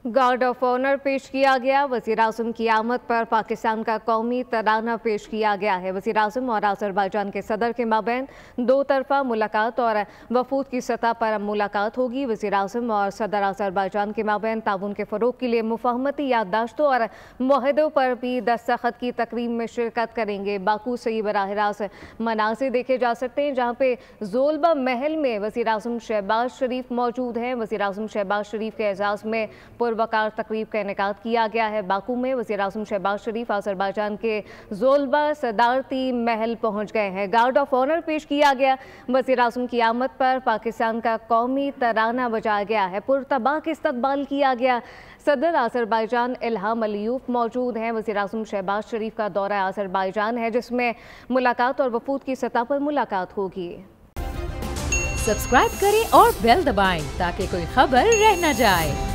Guard of honour पेश किया गया। वज़ीर-ए-आज़म की आमद पर पाकिस्तान का कौमी तराना पेश किया गया है। वज़ीर-ए-आज़म और आज़रबाईजान के सदर के माबैन दो तरफा मुलाकात और वफूद की सतह पर मुलाकात होगी। वज़ीर-ए-आज़म और सदर आज़रबाईजान के माबैन ताउन के फ़रोग़ के लिए मुफ़ाहमती याददाश्तों और मुआहदों पर भी दस्तखत की तकरीब में शिरकत करेंगे। बाकू से ही बराह रास्त मनाज़िर देखे जा सकते हैं, जहाँ पे ज़ोलबा महल में वज़ीर-ए-आज़म शहबाज शरीफ मौजूद हैं। वज़ीर-ए-आज़म शहबाज शरीफ के एजाज़ में पुरवकार तकरीब का इनेकाद किया गया है। बाकू में वज़ीर-ए-आज़म शहबाज शरीफ आज़रबाईजान के ज़ोलबा सदारती महल पहुँच गए हैं। गार्ड ऑफ ऑनर पेश किया गया। वज़ीर-ए-आज़म की आमद पर पाकिस्तान का कौमी तराना बजाया गया है। पुरतबाक इस्तकबाल किया गया। सदर आज़रबाईजान इल्हाम अलीयूफ मौजूद हैं। वज़ीर-ए-आज़म शहबाज शरीफ का दौरा आज़रबाईजान है, जिसमें मुलाकात और वफूद की सतह पर मुलाकात होगी। सब्सक्राइब करें और बेल दबाएं ताकि कोई खबर रह न जाए।